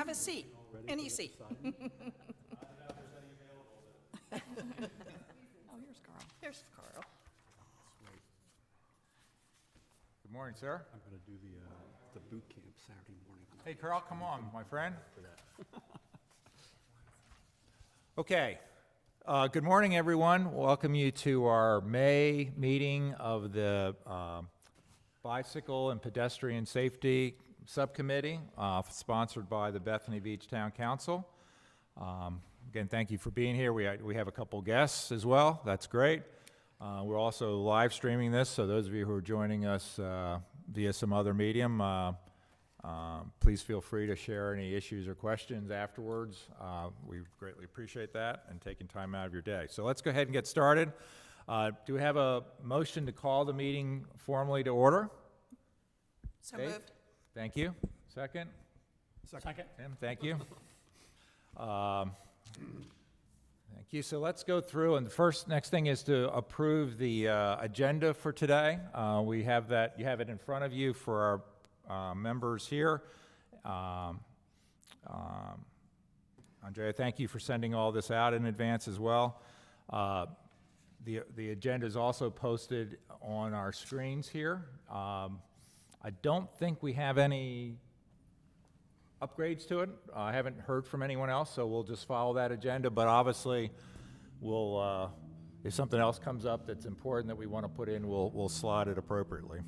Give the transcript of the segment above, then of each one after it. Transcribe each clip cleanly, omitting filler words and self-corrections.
Have a seat, any seat. Oh, here's Carl. Here's Carl. Good morning, sir. I'm going to do the boot camp Saturday morning. Hey, Carl, come on, my friend. Okay. Good morning, everyone. Welcome you to our May meeting of the Bicycle and Pedestrian Safety Subcommittee, sponsored by the Bethany Beach Town Council. Again, thank you for being here. We have a couple guests as well. That's great. We're also live streaming this, so those of you who are joining us via some other medium, please feel free to share any issues or questions afterwards. We greatly appreciate that and taking time out of your day. So let's go ahead and get started. Do we have a motion to call the meeting formally to order? So Dave? moved. Thank you. Second? Second. Tim, thank you. Thank you. So let's go through, and the next thing is to approve the agenda for today. We have that, you have it in front of you for our members here. Andrea, thank you for sending all this out in advance as well. The agenda is also posted on our screens here. I don't think we have any upgrades to it. I haven't heard from anyone else, so we'll just follow that agenda. But obviously, we'll if something else comes up that's important that we want to put in, we'll slot it appropriately.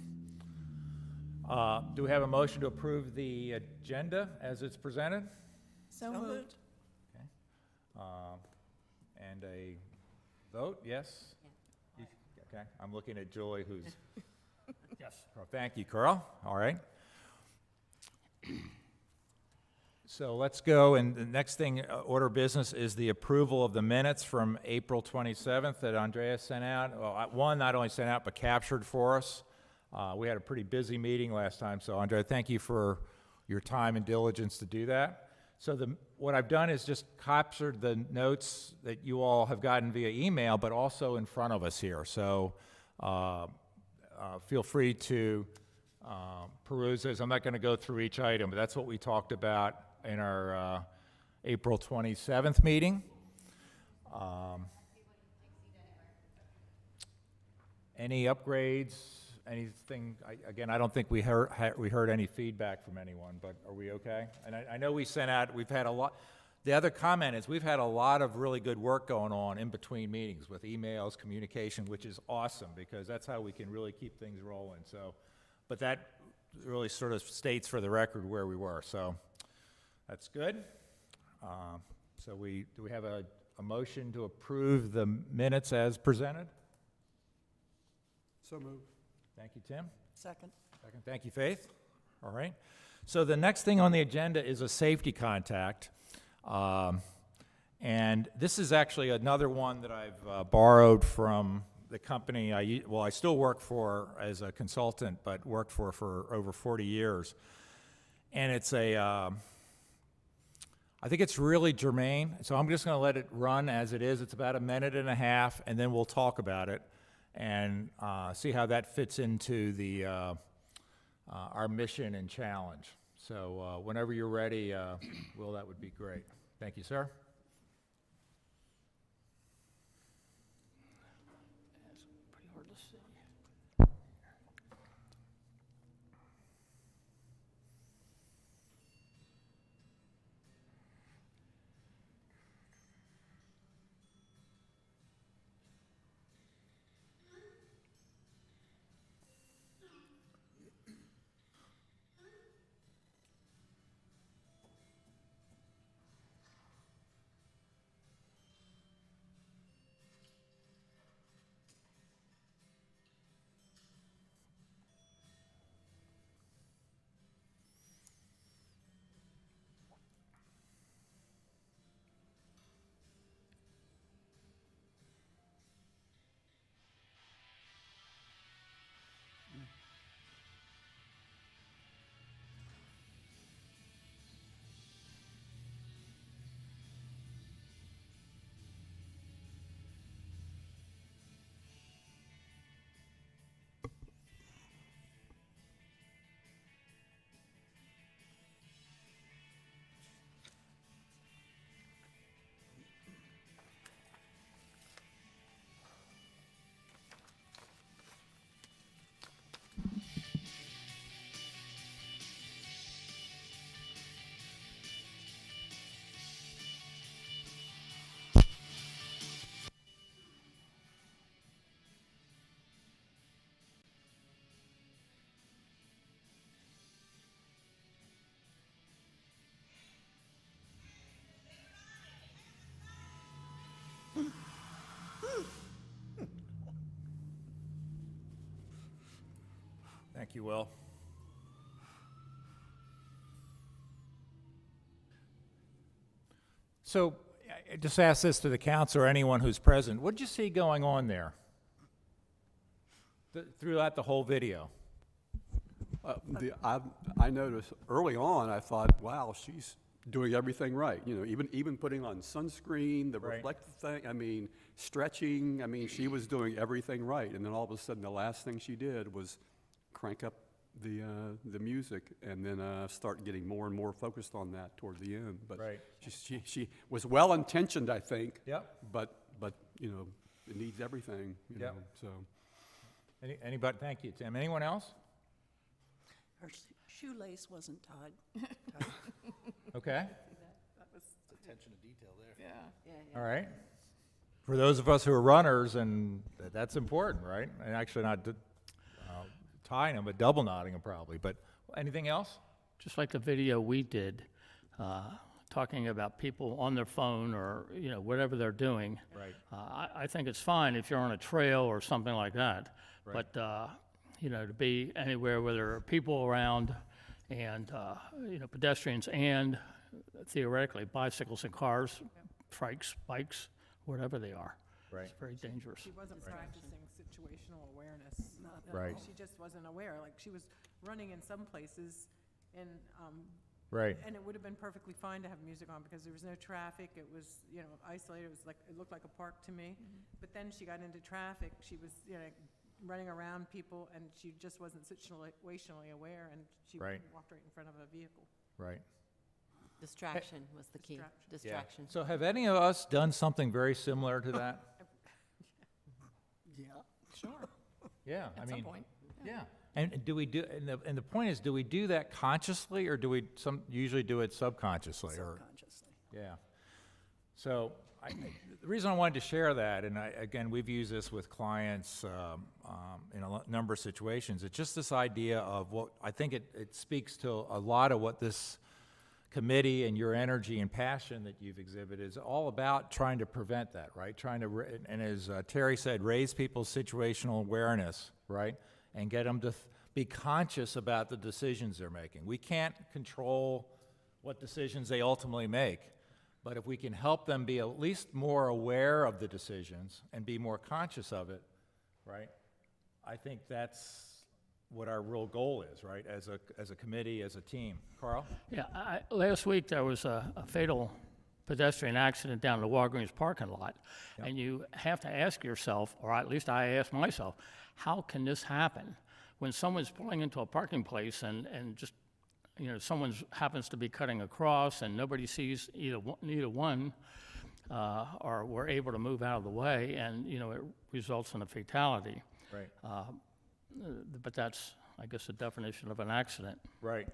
Do we have a motion to approve the agenda as it's presented? So moved. Okay. And a vote, yes? Yeah. Okay, I'm looking at Julie, who's... Yes. Oh, thank you, Carl. All right. So let's go, and the next thing, order of business, is the approval of the minutes from April 27th that Andrea sent out. Well, one not only sent out, but captured for us. We had a pretty busy meeting last time, so Andrea, thank you for your time and diligence to do that. So what I've done is just captured the notes that you all have gotten via email, but also in front of us here. So feel free to peruse this. I'm not going to go through each item, but that's what we talked about in our April 27th meeting. Any upgrades? Anything? Again, I don't think we heard any feedback from anyone, but are we okay? And I know we sent out, we've had a lot. The other comment is we've had a lot of really good work going on in between meetings with emails, communication, which is awesome because that's how we can really keep things rolling. So, but that really sort of states for the record where we were. So that's good. So do we have a motion to approve the minutes as presented? So moved. Thank you, Tim. Second. Second. Thank you, Faith. All right. So the next thing on the agenda is a safety contact. And this is actually another one that I've borrowed from the company I still work for as a consultant, but worked for over 40 years. And it's I think it's really germane, so I'm just going to let it run as it is. It's about a minute and a half, and then we'll talk about it and see how that fits into the our mission and challenge. So whenever you're ready, Will, that would be great. Thank you, sir. It's pretty hard to see. Thank you, Will. So, I just ask this to the council or anyone who's present. What did you see going on there? Throughout the whole video? I noticed early on, I thought, wow, she's doing everything right. You know, even putting on sunscreen, the Right. reflective thing, I mean, stretching, I mean, she was doing everything right. And then all of a sudden, the last thing she did was crank up the music and then start getting more and more focused on that toward the end. But Right. she was well-intentioned, I think. Yep. But, you know, it needs everything, you Yep. know, so. Anybody? Thank you, Tim. Anyone else? Her shoelace wasn't tied. Okay. Attention to detail there. Yeah. All right. For those of us who are runners, and that's important, right? And actually not tying them, but double knotting them probably. But anything else? Just like the video we did, talking about people on their phone or, you know, whatever they're doing. Right. I think it's fine if you're on a trail or something like that. Right. But, you know, to be anywhere where there are people around and, you know, pedestrians and theoretically bicycles and cars, trikes, bikes, whatever they are. Right. It's very dangerous. She wasn't practicing situational awareness. Right. She just wasn't aware. Like, she was running in some places, and Right. and it would have been perfectly fine to have music on because there was no traffic. It was, you know, isolated. It was like, it looked like a park to me. But then she got into traffic. She was, you know, running around people, and she just wasn't situationally aware, and she Right. walked right in front of a vehicle. Right. Distraction was the key. Distraction. Yeah. Distraction. So have any of us done something very similar to that? Yeah, sure, Yeah, I at some mean, point. yeah. And do we do? And the point is, do we do that consciously, or do we usually do it subconsciously? Or Subconsciously. yeah. So the reason I wanted to share that, and again, we've used this with clients in a number of situations. It's just this idea of what I think it speaks to a lot of what this committee and your energy and passion that you've exhibited is all about, trying to prevent that, right? Trying to, and as Terry said, raise people's situational awareness, right? And get them to be conscious about the decisions they're making. We can't control what decisions they ultimately make, but if we can help them be at least more aware of the decisions and be more conscious of it, right? I think that's what our real goal is, right? As a committee, as a team. Carl? Yeah, last week there was a fatal pedestrian accident down in the Walgreens parking lot. Yep. And you have to ask yourself, or at least I ask myself, how can this happen? When someone's pulling into a parking place and just, you know, someone happens to be cutting across and nobody sees either one, or we're able to move out of the way, and, you know, it results in a fatality. Right. But that's, I guess, the definition of an accident. Right.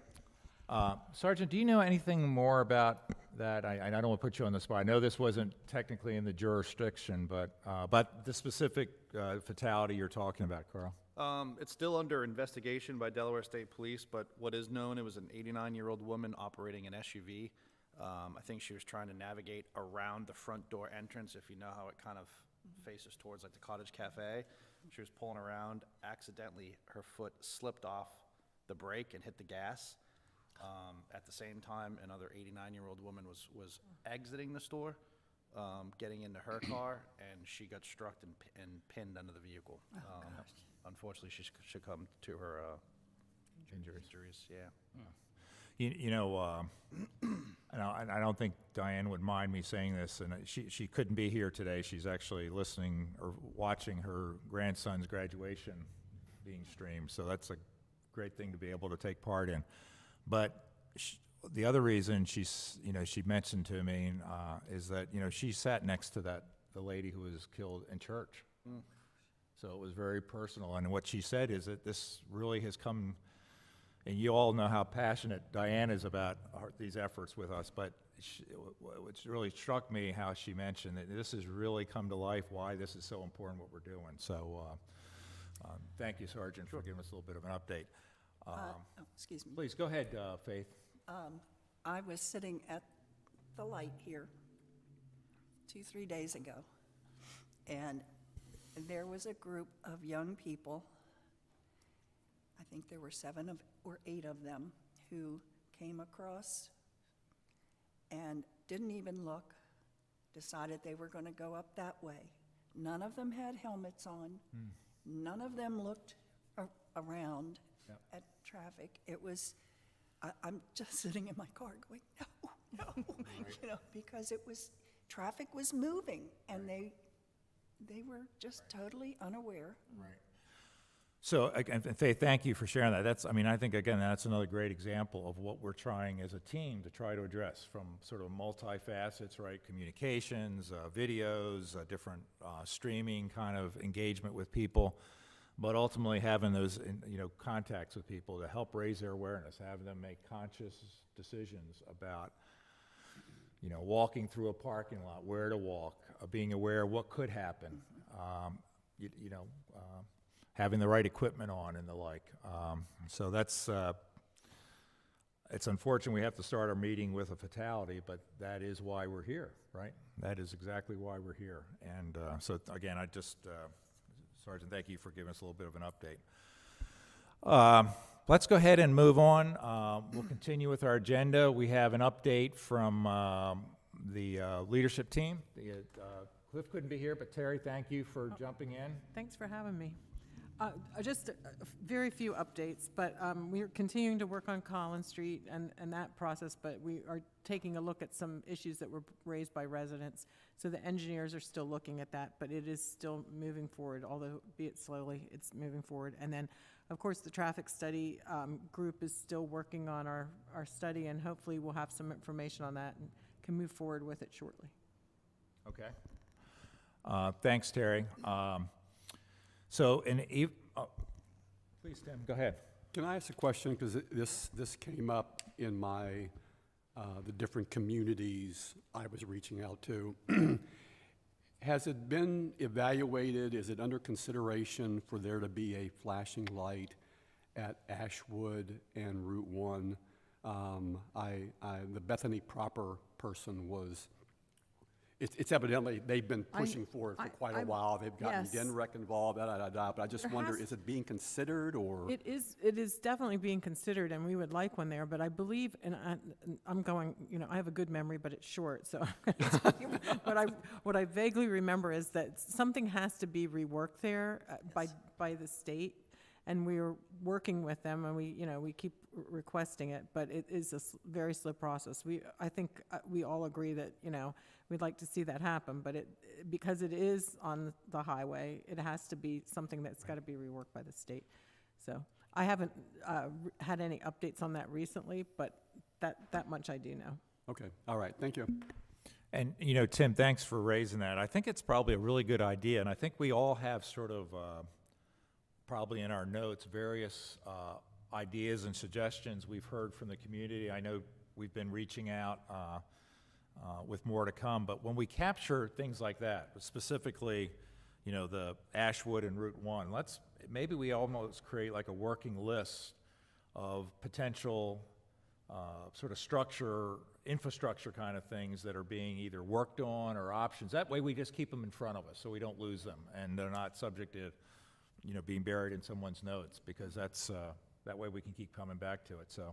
Sergeant, do you know anything more about that? I don't want to put you on the spot. I know this wasn't technically in the jurisdiction, but the specific fatality you're talking about, Carl. It's still under investigation by Delaware State Police, but what is known, it was an 89-year-old woman operating an SUV. I think she was trying to navigate around the front door entrance, if you know how it kind of faces towards like the Cottage Cafe. She was pulling around, accidentally her foot slipped off the brake and hit the gas. At the same time, another 89-year-old woman was exiting the store, getting into her car, and she got struck and pinned under the vehicle. Unfortunately, she succumbed to her injuries. Yeah. You know, I don't think Diane would mind me saying this, and she couldn't be here today. She's actually listening or watching her grandson's graduation being streamed, so that's a great thing to be able to take part in. But the other reason she mentioned to me is that, you know, she sat next to the lady who was killed in church. So it was very personal, and what she said is that this really has come. And you all know how passionate Diane is about these efforts with us, but what really struck me how she mentioned that this has really come to life, why this is so important, what we're doing. So thank you, Sergeant, for giving us a little bit of an update. Excuse me. Please, go ahead, Faith. I was sitting at the light here 2-3 days ago, and there was a group of young people I think there were 7 or 8 of them who came across and didn't even look, decided they were going to go up that way. None of them had helmets on. None of them looked around Yep. at traffic. It was, I'm just sitting in my car going, no, because traffic was moving, and they were just totally unaware. So, and Faith, thank you for sharing that. I think, again, that's another great example of what we're trying as a team to try to address from sort of multi-facets, right? Communications, videos, different streaming kind of engagement with people, but ultimately having those, contacts with people to help raise their awareness, have them make conscious decisions about, walking through a parking lot, where to walk, being aware of what could happen, having the right equipment on and the like. So that's, it's unfortunate we have to start our meeting with a fatality, but that is why we're here, right? That is exactly why we're here. And so again, Sergeant, thank you for giving us a little bit of an update. Let's go ahead and move on. We'll continue with our agenda. We have an update from the leadership team. Cliff couldn't be here, but Terry, thank you for jumping in. Thanks for having me. Just very few updates, but we're continuing to work on Collins Street and that process, but we are taking a look at some issues that were raised by residents. So the engineers are still looking at that, but it is still moving forward, although be it slowly, it's moving forward. And then, of course, the traffic study group is still working on our study, and hopefully we'll have some information on that and can move forward with it shortly. Okay. Thanks, Terry. Please, Tim, go ahead. Can I ask a question? Because this came up in my, the different communities I was reaching out to. Has it been evaluated, is it under consideration for there to be a flashing light at Ashwood and Route 1? The Bethany proper person was, it's evidently, they've been pushing for it for quite a while. They've gotten yes. DNREC involved, but I just There wonder, has- is it being considered, or? It is definitely being considered, and we would like one there, but I believe, and I'm going, I have a good memory, but it's short, so I'm going to tell you what I vaguely remember is that something has to be reworked there by the state, and we're working with them, and we keep requesting it, but it is a very slow process. I think we all agree that, we'd like to see that happen, but because it is on the highway, it has to be something that's got to be reworked by the state. So I haven't had any updates on that recently, but that much I do know. Okay, all right, thank you. And, Tim, thanks for raising that. I think it's probably a really good idea, and I think we all have sort of, probably in our notes, various ideas and suggestions we've heard from the community. I know we've been reaching out with more to come, but when we capture things like that, specifically, the Ashwood and Route 1, maybe we almost create like a working list of potential sort of infrastructure kind of things that are being either worked on or options. That way we just keep them in front of us so we don't lose them and they're not subject to, being buried in someone's notes, because that way we can keep coming back to it. So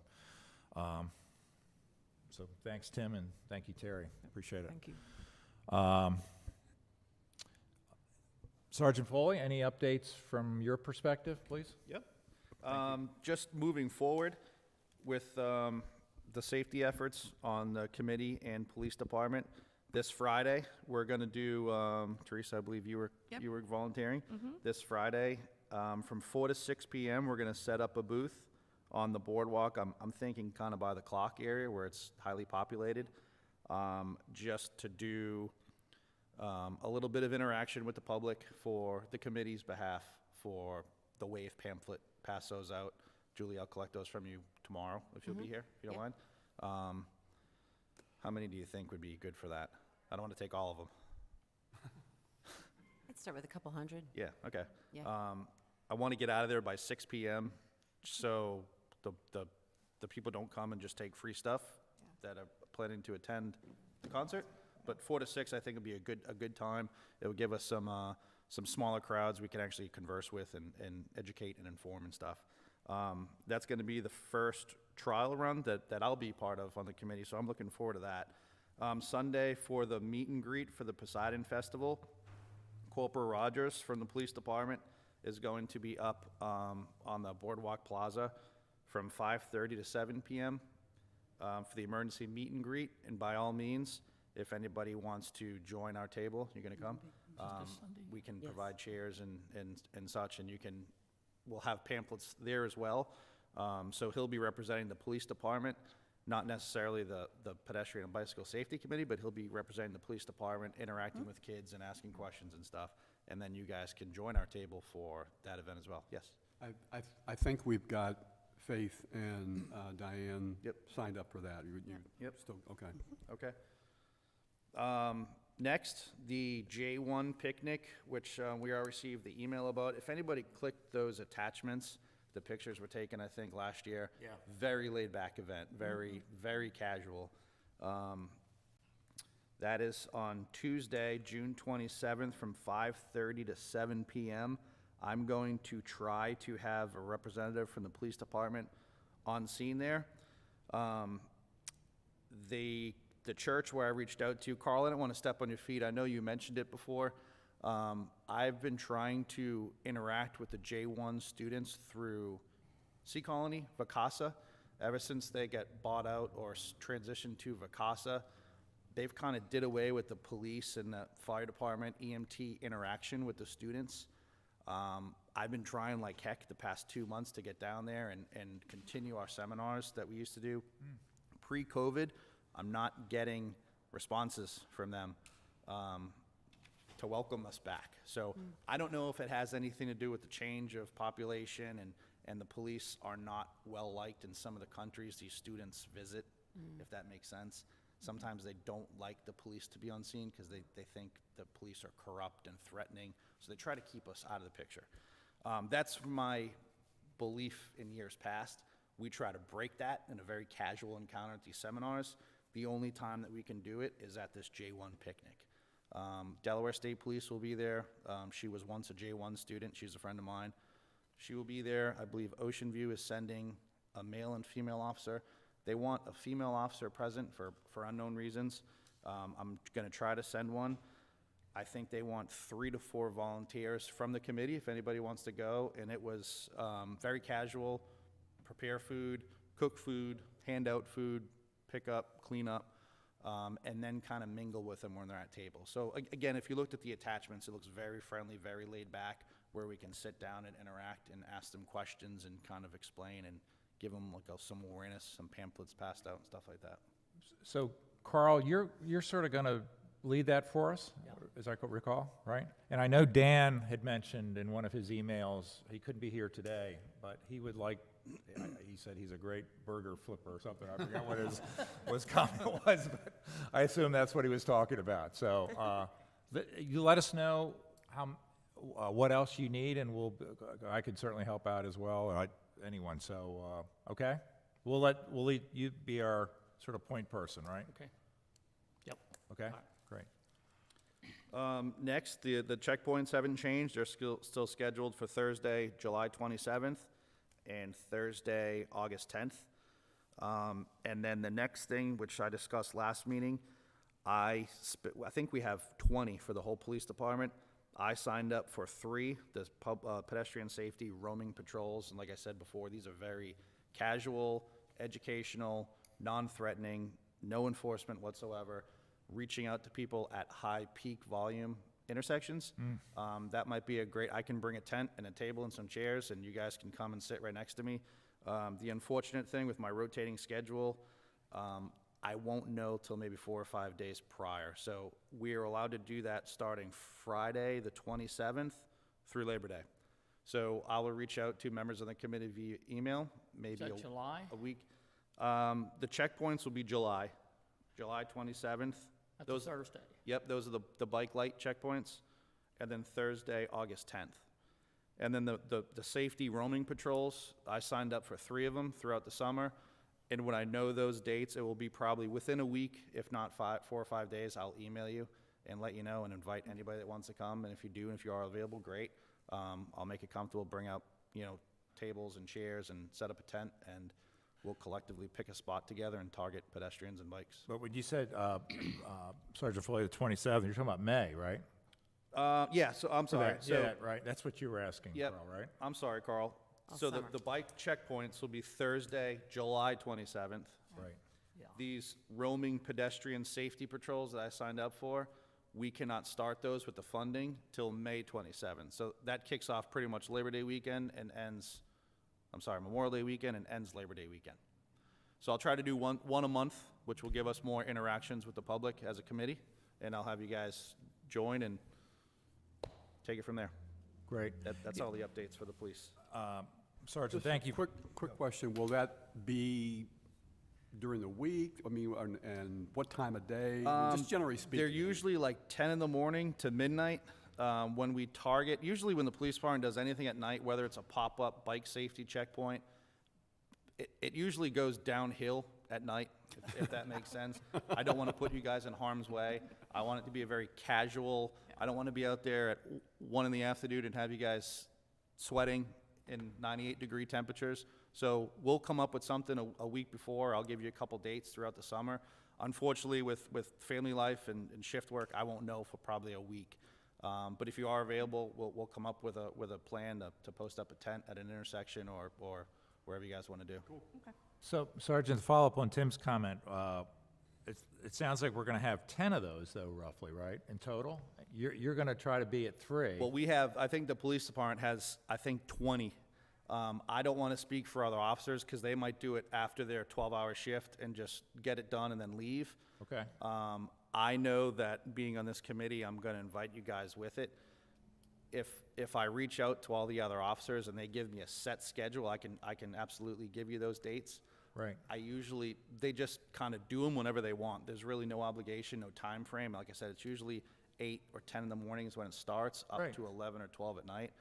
thanks, Tim, and thank you, Terry. Appreciate it. Thank you. Sergeant Foley, any updates from your perspective, please? Yep. Just moving forward with the safety efforts on the committee and police department, this Friday, we're going to do, Teresa, I believe you were volunteering. This Friday, from 4 to 6 p.m., we're going to set up a booth on the boardwalk. I'm thinking kind of by the clock area where it's highly populated, just to do a little bit of interaction with the public for the committee's behalf for the WAVE pamphlet. Pass those out. Julie, I'll collect those from you tomorrow if you'll be here, if you don't mind. How many do you think would be good for that? I don't want to take all of them. I'd start with a couple hundred. Yeah, okay. Yeah. I want to get out of there by 6 p.m. so the people don't come and just take free stuff that are planning to attend the concert. But 4 to 6, I think, would be a good time. It would give us some smaller crowds we can actually converse with and educate and inform and stuff. That's going to be the first trial run that I'll be part of on the committee, so I'm looking forward to that. Sunday for the meet and greet for the Poseidon Festival, Corporal Rogers from the police department is going to be up on the Boardwalk Plaza from 5:30 to 7 p.m. For the emergency meet and greet. And by all means, if anybody wants to join our table, you're going to come. We can Yes. provide chairs and such, and we'll have pamphlets there as well. So he'll be representing the police department, not necessarily the pedestrian and bicycle safety committee, but he'll be representing the police department, interacting with kids and asking questions and stuff. And then you guys can join our table for that event as well. Yes. I think we've got Faith and Diane Yep. signed up for that. You Yep. still, okay. Okay. Next, the J1 picnic, which we all received the email about. If anybody clicked those attachments, the pictures were taken, I think, last year. Yeah. Very laid-back event, very, very casual. That is on Tuesday, June 27th, from 5:30 to 7 p.m. I'm going to try to have a representative from the police department on scene there. The church where I reached out to, Carl, I don't want to step on your feet. I know you mentioned it before. I've been trying to interact with the J1 students through Sea Colony, Vacasa. Ever since they get bought out or transitioned to Vacasa, they've kind of did away with the police and the fire department, EMT interaction with the students. I've been trying like heck the past 2 months to get down there and continue our seminars that we used to do. Pre-COVID, I'm not getting responses from them to welcome us back. So I don't know if it has anything to do with the change of population and the police are not well-liked in some of the countries these students visit, if that makes sense. Sometimes they don't like the police to be on scene because they think the police are corrupt and threatening, so they try to keep us out of the picture. That's my belief in years past. We try to break that in a very casual encounter at these seminars. The only time that we can do it is at this J1 picnic. Delaware State Police will be there. She was once a J1 student. She's a friend of mine. She will be there. I believe Ocean View is sending a male and female officer. They want a female officer present for unknown reasons. I'm going to try to send one. I think they want 3 to 4 volunteers from the committee if anybody wants to go. And it was very casual, prepare food, cook food, hand out food, pick up, clean up, and then kind of mingle with them when they're at table. So again, if you looked at the attachments, it looks very friendly, very laid back, where we can sit down and interact and ask them questions and kind of explain and give them like some awareness, some pamphlets passed out and stuff like that. So, Carl, you're sort of going to lead that for us, as I recall, right? And I know Dan had mentioned in one of his emails, he couldn't be here today, but he would like, he said he's a great burger flipper or something. I forget what his comment was, but I assume that's what he was talking about. So you let us know what else you need, and I could certainly help out as well, anyone. So, okay? We'll let you be our sort of point person, right? Okay. Yep. Okay, All right. great. Next, the checkpoints haven't changed. They're still scheduled for Thursday, July 27th, and Thursday, August 10th. And then the next thing, which I discussed last meeting, I think we have 20 for the whole police department. I signed up for 3, the pedestrian safety roaming patrols, and like I said before, these are very casual, educational, non-threatening, no enforcement whatsoever, reaching out to people at high peak volume intersections. That might be I can bring a tent and a table and some chairs, and you guys can come and sit right next to me. The unfortunate thing with my rotating schedule, I won't know till maybe 4 or 5 days prior. So we are allowed to do that starting Friday, the 27th, through Labor Day. So I will reach out to members of the committee via email, Is maybe that July? a week. The checkpoints will be July 27th. That's a Thursday. Yep, those are the bike light checkpoints. And then Thursday, August 10th. And then the safety roaming patrols, I signed up for 3 of them throughout the summer. And when I know those dates, it will be probably within a week, if not 4 or 5 days. I'll email you and let you know and invite anybody that wants to come. And if you do, and if you are available, great. I'll make it comfortable, bring out, tables and chairs and set up a tent, and we'll collectively pick a spot together and target pedestrians and bikes. But when you said, Sergeant Foley, the 27th, you're talking about May, right? Yeah, so I'm sorry. Okay, So, yeah, right, that's what you were asking, yep, Carl, right? I'm sorry, Carl. All So the summer. bike checkpoints will be Thursday, July 27th. Right. These roaming pedestrian safety patrols that I signed up for, we cannot start those with the funding till May 27th. So that kicks off pretty much Labor Day weekend and ends, Memorial Day weekend and ends Labor Day weekend. So I'll try to do one a month, which will give us more interactions with the public as a committee, and I'll have you guys join and take it from there. Great. That's all the updates for the police. Sergeant, thank you. Quick question, will that be during the week? I mean, and what time of day? Just generally speaking. They're usually like 10 in the morning to midnight. When we target, usually when the police department does anything at night, whether it's a pop-up bike safety checkpoint, it usually goes downhill at night, if that makes sense. I don't want to put you guys in harm's way. I want it to be a very casual, I don't want to be out there at 1 in the afternoon and have you guys sweating in 98-degree temperatures. So we'll come up with something a week before. I'll give you a couple dates throughout the summer. Unfortunately, with family life and shift work, I won't know for probably a week. But if you are available, we'll come up with a plan to post up a tent at an intersection or wherever you guys want to do. Cool. So, Sergeant, to follow up on Tim's comment, it sounds like we're going to have 10 of those, though, roughly, right, in total? You're going to try to be at 3. Well, I think the police department has, 20. I don't want to speak for other officers because they might do it after their 12-hour shift and just get it done and then leave. Okay. I know that being on this committee, I'm going to invite you guys with it. If I reach out to all the other officers and they give me a set schedule, I can absolutely give you those dates. Right. They just kind of do them whenever they want. There's really no obligation, no time frame. Like I said, it's usually 8 or 10 in the morning is when it starts, up Right. to 11 or 12 at night.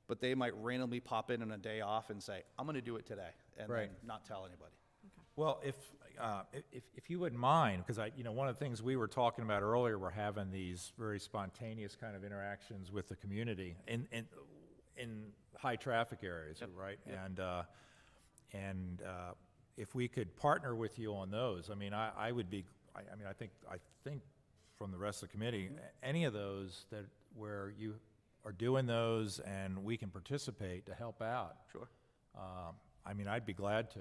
But they might randomly pop in on a day off and say, I'm going to do it today, and Right. then not tell anybody. Well, if you wouldn't mind, because one of the things we were talking about earlier, we're having these very spontaneous kind of interactions with the community in high traffic areas, right? Yep. And if we could partner with you on those, I would be. I think from the rest of the committee, any of those where you are doing those and we can participate to help out. Sure. I'd be glad to.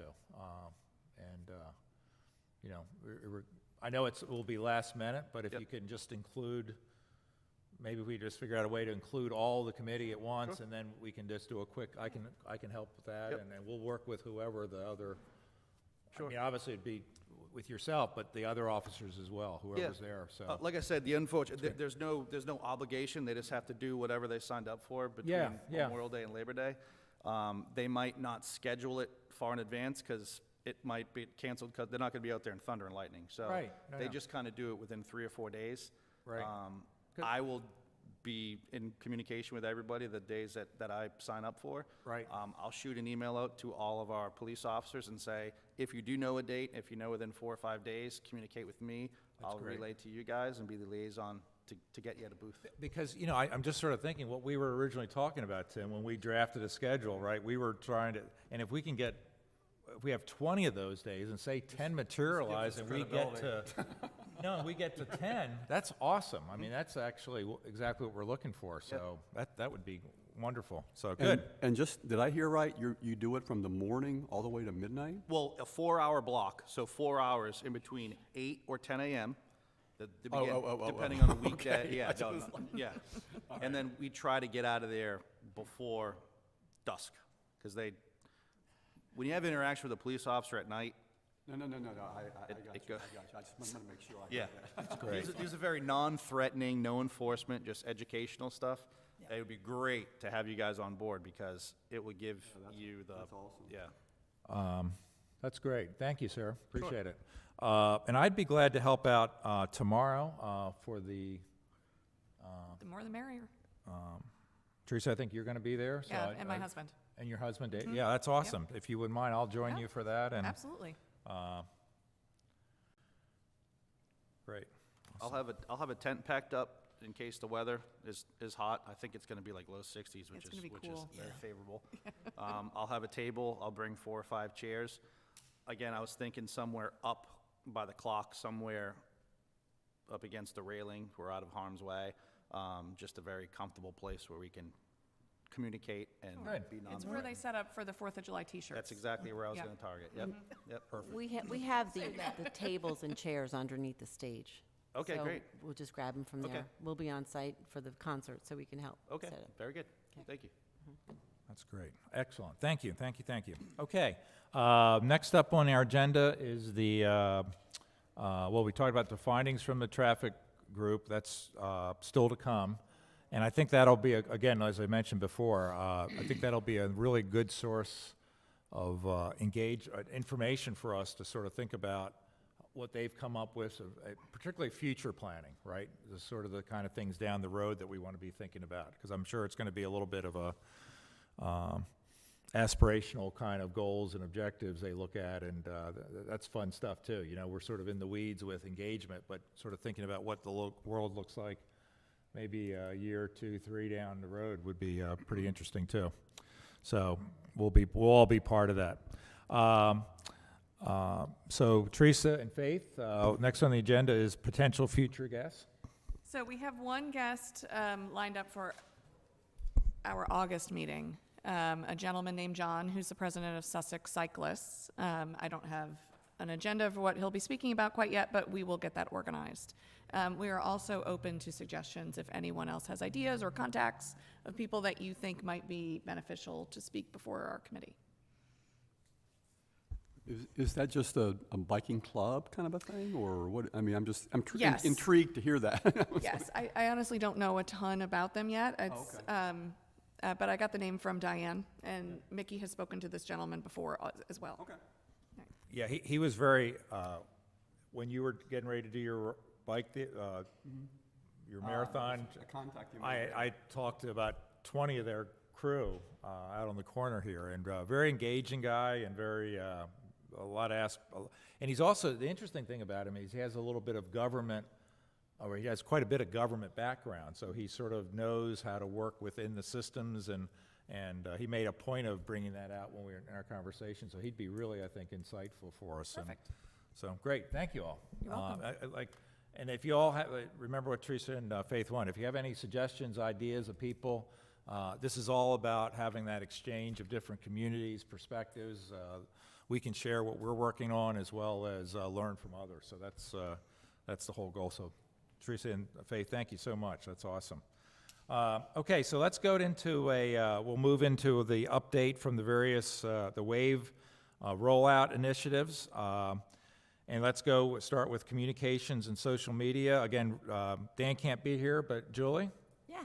I know it will be last minute, but if Yep. you can just include, maybe we just figure out a way to include all the committee at once, and then we can just do a quick, I can help with that, Yep. and then we'll work with whoever the other, Sure. Obviously it'd be with yourself, but the other officers as well, whoever's there, so. Like I said, there's no obligation. They just have to do whatever they signed up for between Yeah. Memorial Day and Labor Day. They might not schedule it far in advance because it might be canceled because they're not going to be out there in thunder and lightning. So Right. No, they no. just kind of do it within 3 or 4 days. Right. Good. I will be in communication with everybody the days that I sign up for. Right. I'll shoot an email out to all of our police officers and say, if you do know a date, if you know within 4 or 5 days, communicate with me. I'll great. relay to you guys and be the liaison to get you at a booth. Because, I'm just sort of thinking what we were originally talking about, Tim, when we drafted a schedule, right? We were trying to, and if we have 20 of those days and say 10 materialize and we get to, we get to 10, that's awesome. That's actually exactly what we're looking for, so that would be wonderful. So, good. And just, did I hear right, you do it from the morning all the way to midnight? Well, a 4-hour block, so 4 hours in between 8 or 10 a.m., depending on the weekday. Okay. Yeah, yeah. And then we try to get out of there before dusk, because when you have interaction with a police officer at night, No, I got it you, goes- I just want to make sure I yeah. got that. These are very non-threatening, no enforcement, just educational stuff. It would be great to have you guys on board because it would give you the. That's awesome. Yeah. That's great. Thank you, sir. Appreciate it. And I'd be glad to help out tomorrow for the, The more the merrier. Teresa, I think you're going to be there. so Yeah, I- and my I- husband. And your husband, Dave? Yeah, that's awesome. If you wouldn't mind, I'll join Yeah. you for that. And Absolutely. Great. I'll have a tent packed up in case the weather is hot. I think it's gonna be like low 60s, which It's gonna be is cool. very favorable. I'll have a table, I'll bring 4 or 5 chairs. Again, I was thinking somewhere up by the clock, somewhere up against the railing, we're out of harm's way. Just a very comfortable place where we can communicate and Good. be It's where nonviolent. they set up for the 4th of July t-shirts. That's exactly where I was Yeah. gonna target, yep, yep, perfect. We have the tables and chairs underneath the stage. Okay, So great. we'll just grab them from Okay. there. We'll be on site for the concert, so we can help Okay, set it. very good, thank you. That's great. Excellent. Thank you, thank you, thank you. Okay, next up on our agenda is the, well, we talked about the findings from the traffic group. That's still to come. And I think that'll be, again, as I mentioned before, I think that'll be a really good source of information for us to sort of think about what they've come up with, particularly future planning, right? The sort of the kind of things down the road that we want to be thinking about, because I'm sure it's going to be a little bit of a aspirational kind of goals and objectives they look at, and that's fun stuff too. You know, we're sort of in the weeds with engagement, but sort of thinking about what the world looks like maybe a year, 2, 3 down the road would be pretty interesting too. So we'll all be part of that. So Teresa and Faith, next on the agenda is potential future guests. So we have one guest lined up for our August meeting, a gentleman named John, who's the president of Sussex Cyclists. I don't have an agenda for what he'll be speaking about quite yet, but we will get that organized. We are also open to suggestions if anyone else has ideas or contacts of people that you think might be beneficial to speak before our committee. Is that just a biking club kind of a thing, or what? I mean, I'm Yes. intrigued to hear that. Yes, I honestly don't know a ton about them yet. It's, but I got the name from Diane, and Mickey has spoken to this gentleman before as well. Okay. Yeah, he was very, when you were getting ready to do your bike, your marathon, Contact you. I talked to about 20 of their crew out on the corner here, and very engaging guy, and very, a lot of and he's also, the interesting thing about him is he has a little bit of government, or he has quite a bit of government background, so he sort of knows how to work within the systems, and he made a point of bringing that out when we were in our conversation, so he'd be really, I think, insightful for us. Perfect. So, great, thank you all. You're welcome. And if you all have, remember what Teresa and Faith wanted, if you have any suggestions, ideas of people, this is all about having that exchange of different communities, perspectives. We can share what we're working on as well as learn from others. So that's the whole goal. So Teresa and Faith, thank you so much. That's awesome. Okay, so let's go into we'll move into the update from the various, the WAVE rollout initiatives. And let's start with communications and social media. Again, Dan can't be here, but Julie? Yeah.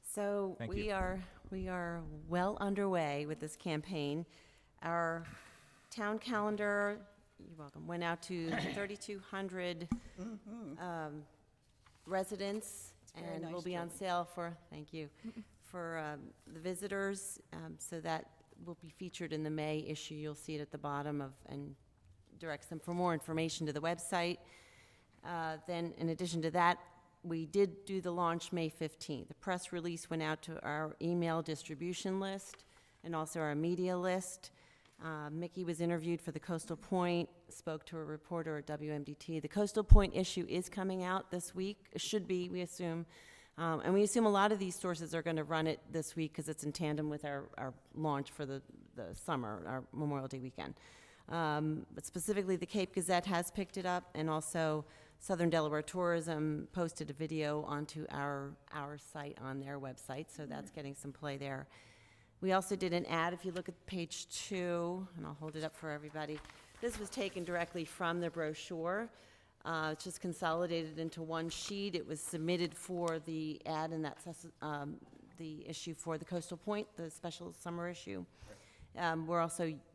So Thank we you. are well underway with this campaign. Our town calendar, you're welcome, went out to 3,200 residents, very and nice, will be on Julie. sale for, thank you, for the visitors. So that will be featured in the May issue. You'll see it at the bottom of, and directs them for more information to the website. Then, in addition to that, we did do the launch May 15th. The press release went out to our email distribution list and also our media list. Mickey was interviewed for the Coastal Point, spoke to a reporter at WMDT. The Coastal Point issue is coming out this week, it should be, we assume. And we assume a lot of these sources are going to run it this week because it's in tandem with our launch for the summer, our Memorial Day weekend. But specifically, the Cape Gazette has picked it up, and also Southern Delaware Tourism posted a video onto our site on their website, so that's getting some play there. We also did an ad, if you look at page 2, and I'll hold it up for everybody. This was taken directly from the brochure. It's just consolidated into one sheet. It was submitted for the ad, and that's the issue for the Coastal Point, the special summer issue.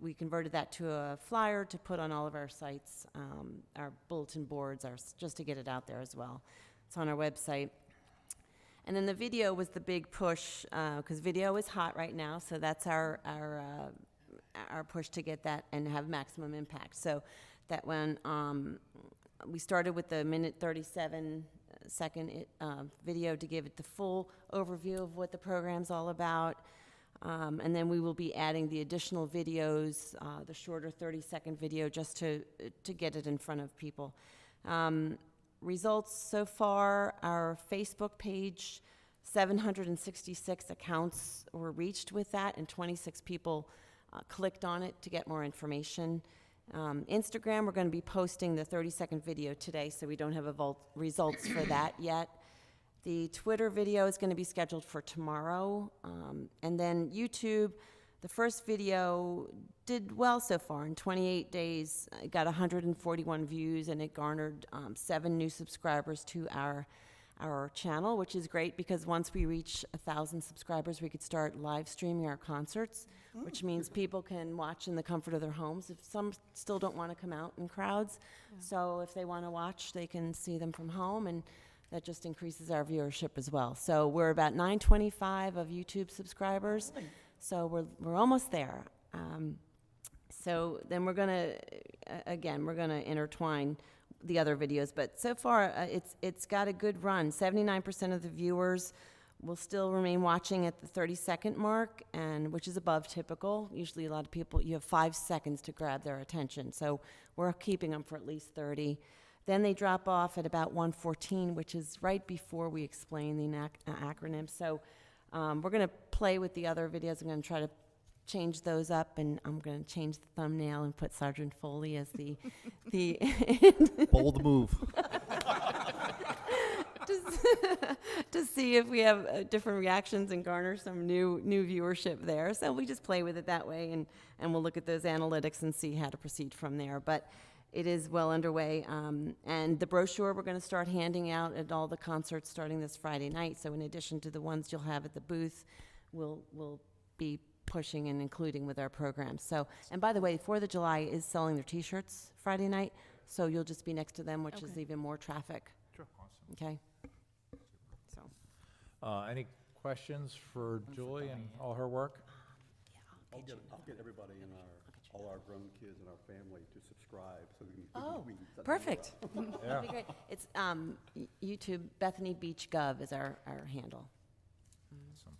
We converted that to a flyer to put on all of our sites, our bulletin boards, just to get it out there as well. It's on our website. And then the video was the big push, because video is hot right now, so that's our push to get that and have maximum impact. So that when we started with the minute 37 second video to give it the full overview of what the program's all about. And then we will be adding the additional videos, the shorter 30-second video, just to get it in front of people. Results so far, our Facebook page, 766 accounts were reached with that, and 26 people clicked on it to get more information. Instagram, we're going to be posting the 30-second video today, so we don't have results for that yet. The Twitter video is going to be scheduled for tomorrow. And then YouTube, the first video did well so far. In 28 days, it got 141 views, and it garnered 7 new subscribers to our channel, which is great because once we reach 1,000 subscribers, we could start live streaming our concerts, which means people can watch in the comfort of their homes. If some still don't want to come out in crowds, so if they want to watch, they can see them from home, and that just increases our viewership as well. So we're about 925 of YouTube subscribers, so we're almost there. So then we're gonna, again, we're gonna intertwine the other videos, but so far it's got a good run. 79% of the viewers will still remain watching at the 30-second mark, and which is above typical. Usually a lot of people, you have 5 seconds to grab their attention, so we're keeping them for at least 30. Then they drop off at about 1:14, which is right before we explain the acronym. So we're going to play with the other videos. I'm going to try to change those up, and I'm going to change the thumbnail and put Sergeant Foley as the Bold move. to see if we have different reactions and garner some new viewership there. So we just play with it that way, and we'll look at those analytics and see how to proceed from there. But it is well underway, and the brochure we're going to start handing out at all the concerts starting this Friday night. So in addition to the ones you'll have at the booth, we'll be pushing and including with our programs. So, and by the way, 4th of July is selling their T-shirts Friday night, so you'll just be next to them, which is even more traffic. Sure, awesome. Okay. So. Any questions for Julie and all her work? I'll get everybody in all our grown kids and our family to subscribe so we can. Oh, we can set them perfect. up. That'd be great. It's YouTube, Bethany Beach Gov is our handle. Awesome.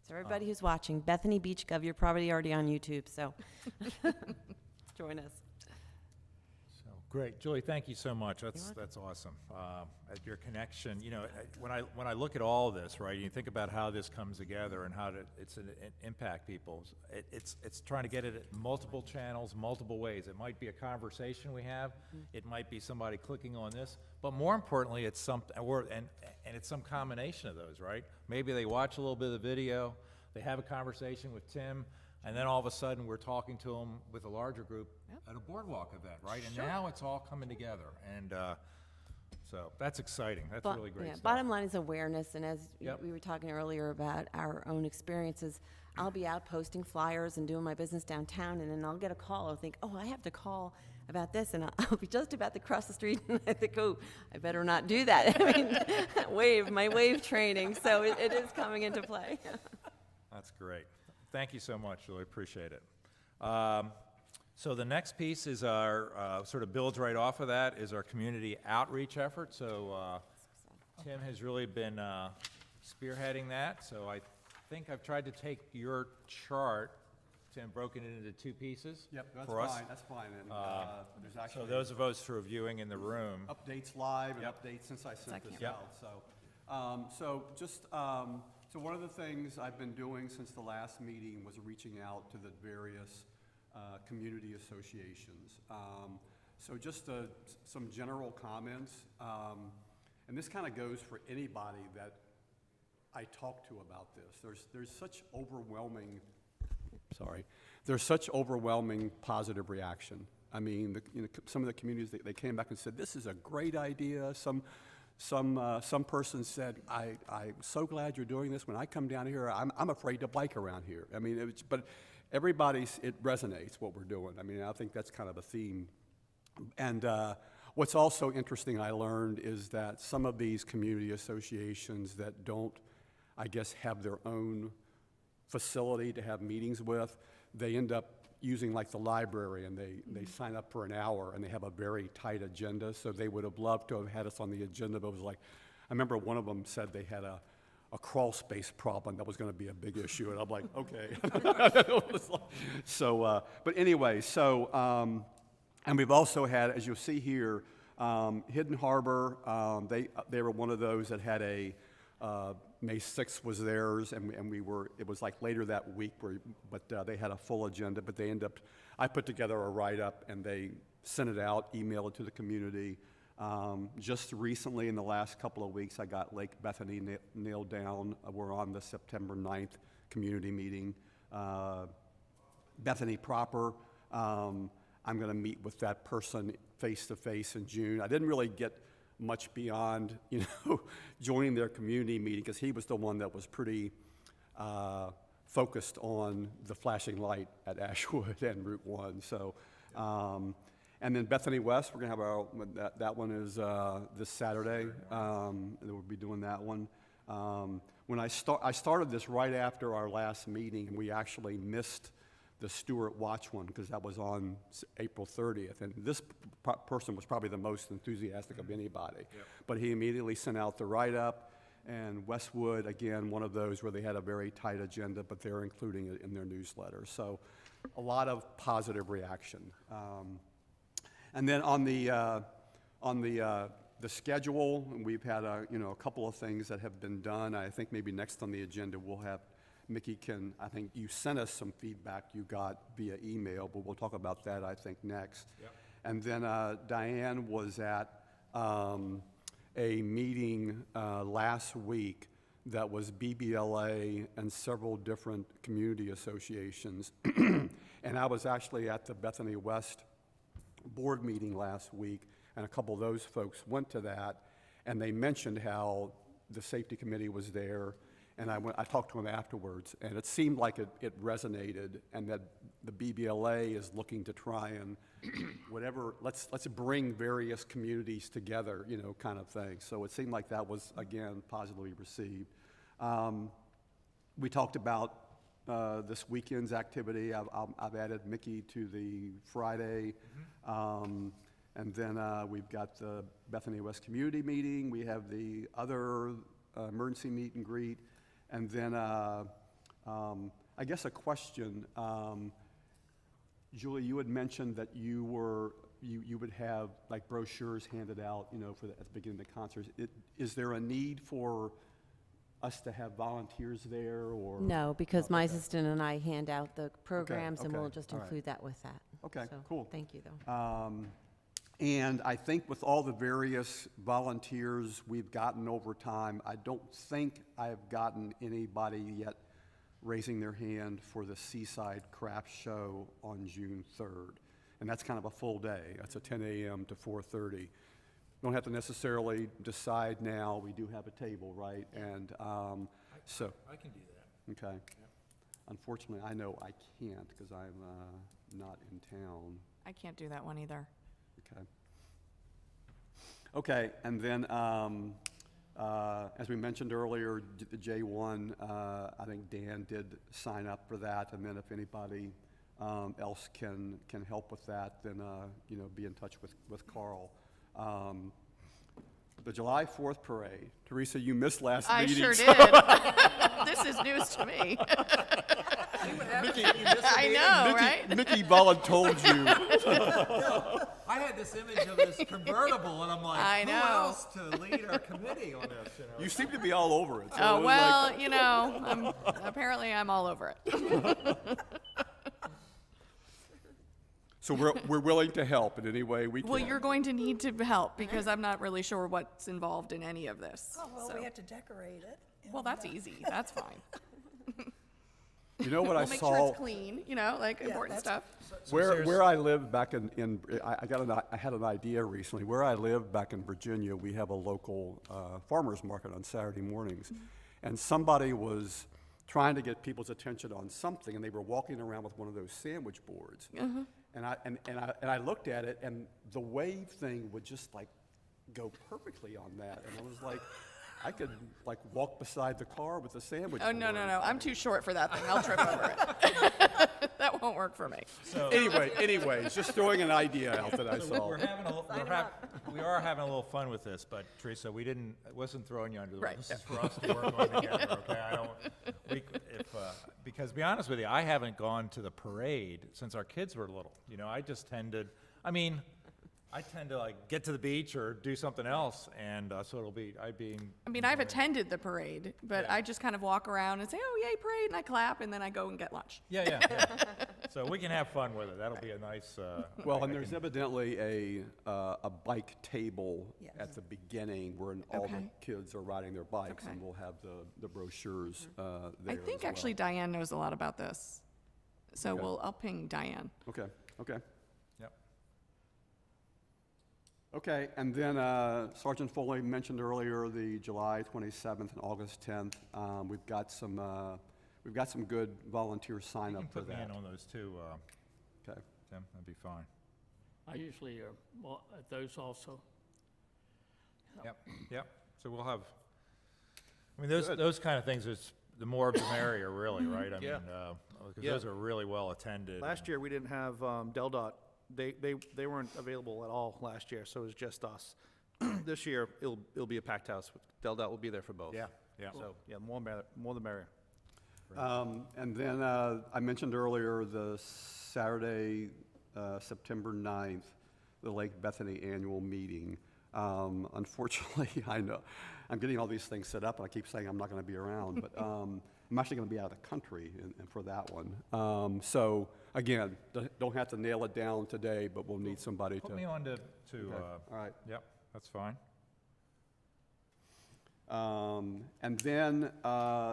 So everybody who's watching, Bethany Beach Gov, you're probably already on YouTube, so join us. So, great. Julie, thank you so much. That's awesome. Your connection, you know, when I look at all of this, right, you think about how this comes together and how it's an impact people. It's trying to get it at multiple channels, multiple ways. It might be a conversation we have. It might be somebody clicking on this. But more importantly, it's and it's some combination of those, right? Maybe they watch a little bit of the video, they have a conversation with Tim, and then all of a sudden we're talking to them with a larger group at a boardwalk event, right? And now it's all coming together, and so that's exciting. That's really great stuff. Bottom line is awareness, and as Yep. we were talking earlier about our own experiences, I'll be out posting flyers and doing my business downtown, and then I'll get a call. I'll think, oh, I have to call about this, and I'll be just about to cross the street, and I think, oh, I better not do that. I mean, my wave training, so it is coming into play. That's great. Thank you so much, Julie. Appreciate it. So the next piece is our, sort of builds right off of that, is our community outreach effort. So Tim has really been spearheading that. So I think I've tried to take your chart, Tim, broken it into 2 pieces. Yep, that's for us. fine, that's fine. And there's So actually those of us who are viewing in the room, updates live and Yep. updates since I sent this Yep. out. So one of the things I've been doing since the last meeting was reaching out to the various community associations. So just some general comments, and this kind of goes for anybody that I talk to about this. There's such overwhelming positive reaction. I mean, some of the communities, they came back and said, this is a great idea. Some person said, I'm so glad you're doing this. When I come down here, I'm afraid to bike around here. I mean, but it resonates what we're doing. I mean, I think that's kind of a theme. And what's also interesting I learned is that some of these community associations that don't, I guess, have their own facility to have meetings with, they end up using like the library, and they sign up for an hour, and they have a very tight agenda, so they would have loved to have had us on the agenda, but it was like, I remember one of them said they had a crawl space problem that was going to be a big issue, and I'm like, okay. So, but anyway, so, and we've also had, as you'll see here, Hidden Harbor, they were one of those that had a, May 6th was theirs, and we were, it was like later that week, but they had a full agenda, but they ended up, I put together a write-up, and they sent it out, emailed it to the community. Just recently, in the last couple of weeks, I got Lake Bethany nailed down. We're on the September 9th community meeting. Bethany proper, I'm going to meet with that person face-to-face in June. I didn't really get much beyond, joining their community meeting, because he was the one that was pretty focused on the flashing light at Ashwood and Route 1. So, and then Bethany West, we're going to have our, that one is this Saturday. We'll be doing that one. When I started this right after our last meeting, and we actually missed the Stewart Watch one, because that was on April 30th, and this person was probably the most enthusiastic of anybody. Yep. But he immediately sent out the write-up, and Westwood, again, one of those where they had a very tight agenda, but they're including it in their newsletter. So a lot of positive reaction. And then on the schedule, we've had a couple of things that have been done. I think maybe next on the agenda we'll have Mickey I think you sent us some feedback you got via email, but we'll talk about that, I think, next. Yep. And then Diane was at a meeting last week that was BBLA and several different community associations. And I was actually at the Bethany West board meeting last week, and a couple of those folks went to that, and they mentioned how the safety committee was there. And I talked to him afterwards, and it seemed like it resonated, and that the BBLA is looking to try and let's bring various communities together, kind of thing. So it seemed like that was, again, positively received. We talked about this weekend's activity. I've added Mickey to the Friday. And then we've got the Bethany West Community Meeting. We have the other emergency meet and greet. And then, I guess a question, Julie, you had mentioned that you would have like brochures handed out, at the beginning of the concerts. Is there a need for us to have volunteers there, or? No, because my assistant and I hand out the programs, and we'll just all right. include that with that. Okay, So, cool. Thank you, though. And I think with all the various volunteers we've gotten over time, I don't think I've gotten anybody yet raising their hand for the Seaside Craft Show on June 3rd. And that's kind of a full day. That's a 10 a.m. to 4:30. Don't have to necessarily decide now. We do have a table, right? And so. I can do that. Okay. Yep. Unfortunately, I know I can't because I'm not in town. I can't do that one either. Okay. Okay, and then as we mentioned earlier, the J1, I think Dan did sign up for that, and then if anybody else can help with that, then be in touch with Carl. The July 4th parade. Teresa, you missed last meeting. I sure did. This is news to me. Mickey, I know, right? Mickey voluntold you. I had this image of this convertible, and I'm like, I know. who else to lead our committee on this? You seem to be all over it. So it Oh, was well, apparently I'm all over it. So we're willing to help in any way we can. Well, you're going to need to help because I'm not really sure what's involved in any of this. Oh, well, so. we have to decorate it. Well, that's easy. That's fine. You know what I We'll make saw? sure it's clean, important stuff. Where I live back in I had an idea recently. Where I live back in Virginia, we have a local farmers market on Saturday mornings, and somebody was trying to get people's attention on something, and they were walking around with one of those sandwich boards. And I looked at it, and the wave thing would just like go perfectly on that, and I was like, I could like walk beside the car with a sandwich. Oh, no, board. no, no, I'm too short for that thing. I'll trip over it. That won't work for me. Anyways, just throwing an idea out that I saw. We are having a little fun with this, but Teresa, it wasn't throwing you under the bus. Right, This is for us to work on together, okay? Because to be honest with you, I haven't gone to the parade since our kids were little. You know, I tend to like get to the beach or do something else, and so I've attended the parade, but I just kind of walk around and say, oh, yay, parade, and I clap, and then I go and get lunch. Yeah. So we can have fun with it. That'll be a nice. Well, and there's evidently a bike table Yes. at the beginning where all the Okay. kids are riding their bikes, Okay. and we'll have the brochures there I think as well. actually Diane knows a lot about this. So I'll ping Diane. Okay. Yep. Okay, and then Sergeant Foley mentioned earlier the July 27th and August 10th. We've got some good volunteer You sign can up for put me in that. on those too, Okay. Tim. That'd be fine. I usually are, well, at those also. Yep. So we'll have. I mean, those kind of things. The more of the merrier, really, right? I Yeah. mean, because Yeah. those are really well attended. Last year, we didn't have Del Dot. They weren't available at all last year, so it was just us. This year, it'll be a packed house. Del Dot will be there for both. Yeah. So, yeah, more the merrier. And then I mentioned earlier the Saturday, September 9th, the Lake Bethany annual meeting. Unfortunately, I know, I'm getting all these things set up, and I keep saying I'm not going to be around, but I'm actually going to be out of the country and for that one. So, again, don't have to nail it down today, but we'll need somebody to. Put me on to. All right. Yep. That's fine. And then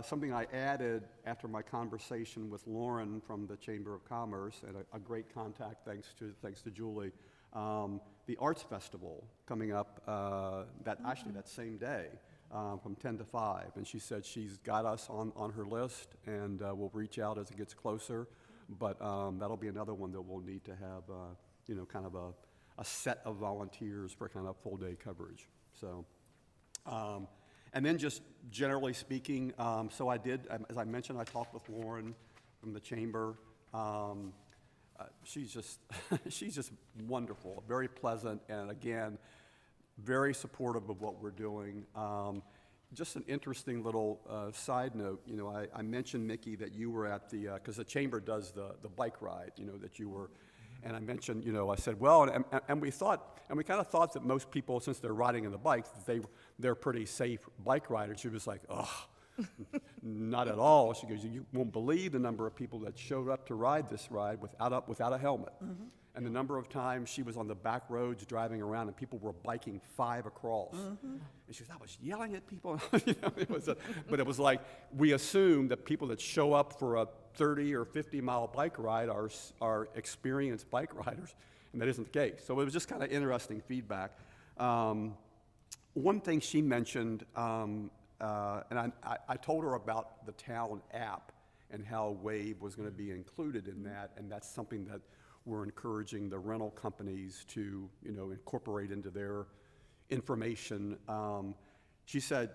something I added after my conversation with Lauren from the Chamber of Commerce, and a great contact thanks to Julie, the Arts Festival coming up that same day from 10 to 5. And she said she's got us on her list, and we'll reach out as it gets closer. But that'll be another one that we'll need to have, kind of a set of volunteers for kind of full-day coverage. So. And then just generally speaking, so I did, as I mentioned, I talked with Lauren from the Chamber. She's just wonderful, very pleasant, and again, very supportive of what we're doing. Just an interesting little side note, I mentioned, Mickey, that you were at because the Chamber does the bike ride, that you were. And I mentioned, I said, well, and we kind of thought that most people, since they're riding on the bikes, they're pretty safe bike riders. She was like, oh, not at all. She goes, you won't believe the number of people that showed up to ride this ride without a helmet. Mm-hmm. And the number of times she was on the back roads driving around and people were biking 5 across. Mm-hmm. And she goes, I was yelling at people. But it was like, we assume that people that show up for a 30 or 50 mile bike ride are experienced bike riders, and that isn't the case. So it was just kind of interesting feedback. One thing she mentioned, and I told her about the town app and how Wave was going to be included in that, and that's something that we're encouraging the rental companies to, incorporate into their information. She said,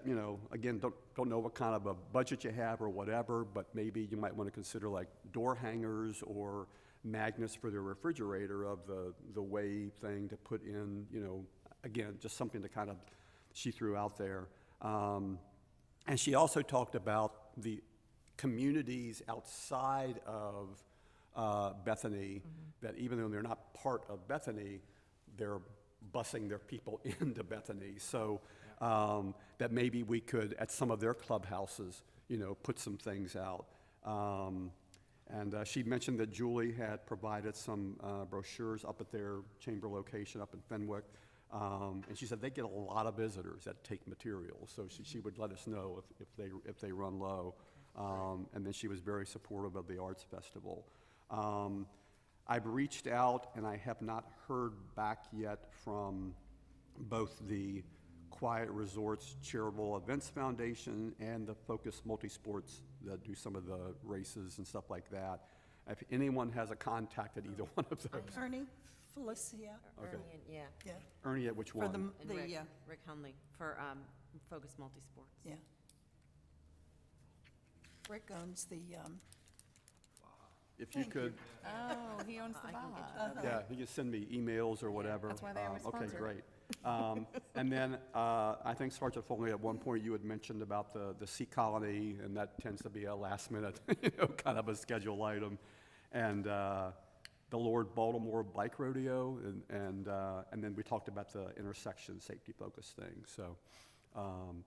again, don't know what kind of a budget you have or whatever, but maybe you might want to consider like door hangers or magnets for the refrigerator of the Wave thing to put in, again, just something to kind of, she threw out there. And she also talked about the communities outside of Bethany, that even though they're not part of Bethany, they're busing their people into Bethany. So that maybe we could, at some of their clubhouses, put some things out. And she mentioned that Julie had provided some brochures up at their chamber location up in Fenwick. And she said they get a lot of visitors that take materials. So she would let us know if they run low. And then she was very supportive of the Arts Festival. I've reached out, and I have not heard back yet from both the Quiet Resorts Charitable Events Foundation and the Focus Multisports that do some of the races and stuff like that. If anyone has a contact at either one of those. Ernie, Felicia, Okay. Ernie and- Yeah, yeah, Ernie, at which for the, one? and the, Rick Hunley for Focus Multisports. yeah. Rick owns the, If you Thank you. could, Oh, he owns the I can get bar. yeah, you can send me emails or whatever. that's why they always Okay, sponsor it. great. And then, I think Sergeant Foley, at one point you had mentioned about the Sea Colony, and that tends to be a last minute, kind of a schedule item. And, the Lord Baltimore Bike Rodeo, and then we talked about the intersection safety focus thing, so.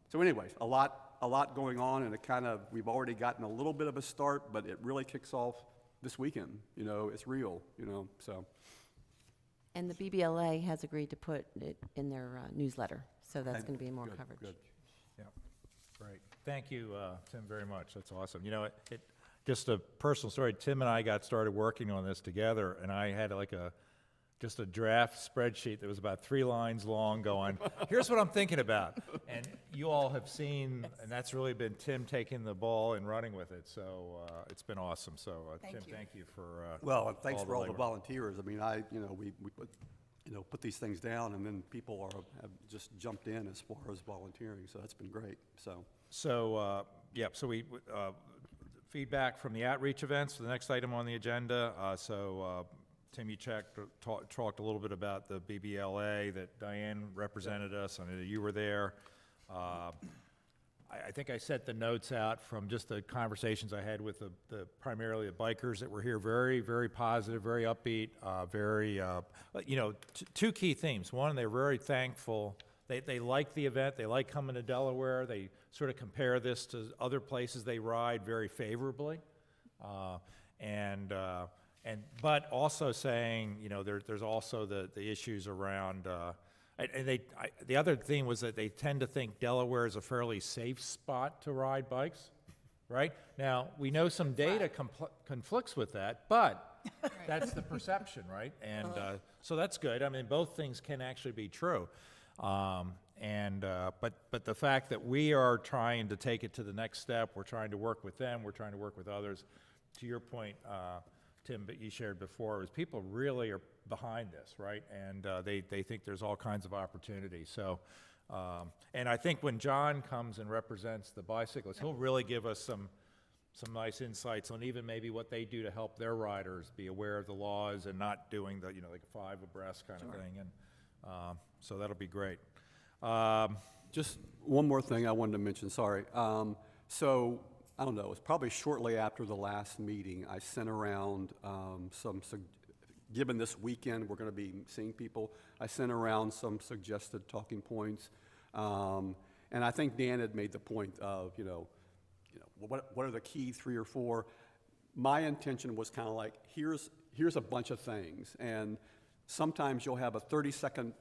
So anyways, a lot going on, and we've already gotten a little bit of a start, but it really kicks off this weekend, it's real, so. And the BBLA has agreed to put it in their newsletter, so that's Okay, going to be more good, coverage. good. Yeah, great. Thank you, Tim, very much. That's awesome. Just a personal story, Tim and I got started working on this together, and I had just a draft spreadsheet that was about 3 lines long going, here's what I'm thinking about. And you all have seen, and that's really been Tim taking the ball and running with it, so it's been awesome. So, Thank Tim, you. thank you for Well, and thanks for all the labor. volunteers. I mean, we put these things down, and then people have just jumped in as far as volunteering, so that's been great, so. So, so we, feedback from the outreach events, the next item on the agenda. Tim, you talked a little bit about the BBLA that Diane represented us. I know you were there. I think I set the notes out from just the conversations I had with primarily the bikers that were here. Very, very positive, very upbeat, two key themes. One, they're very thankful. They like the event. They like coming to Delaware. They sort of compare this to other places they ride very favorably. But also saying, there's also the issues around, the other thing was that they tend to think Delaware is a fairly safe spot to ride bikes, right? Now, we know some data conflicts with that, but that's the perception, right? And so that's good. I mean, both things can actually be true. But the fact that we are trying to take it to the next step, we're trying to work with them, we're trying to work with others. To your point, Tim, but you shared before, is people really are behind this, right? And they think there's all kinds of opportunities. So, and I think when John comes and represents the bicyclists, he'll really give us some nice insights on even maybe what they do to help their riders be aware of the laws and not doing the, like a 5 abreast kind of thing. And so that'll be great. Just one more thing I wanted to mention, sorry. So, I don't know, it's probably shortly after the last meeting, I sent around given this weekend we're going to be seeing people, I sent around some suggested talking points. And I think Dan had made the point of, what are the key 3 or 4? My intention was kind of like, here's a bunch of things. And sometimes you'll have a 30-second,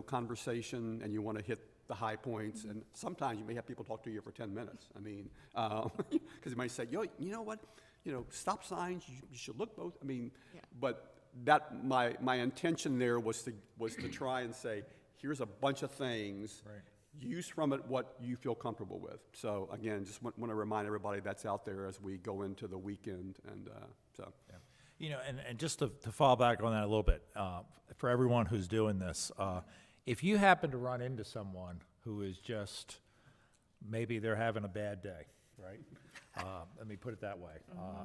conversation and you want to hit the high points, and sometimes you may have people talk to you for 10 minutes. I mean, because you might say, you know what, stop signs, you should look both. I mean, but that my intention there was to try and say, here's a bunch of things. Right. Use from it what you feel comfortable with. So again, just want to remind everybody that's out there as we go into the weekend, and so. Yeah. And just to fall back on that a little bit, for everyone who's doing this, if you happen to run into someone who is just, maybe they're having a bad day, right? Let me put it that way.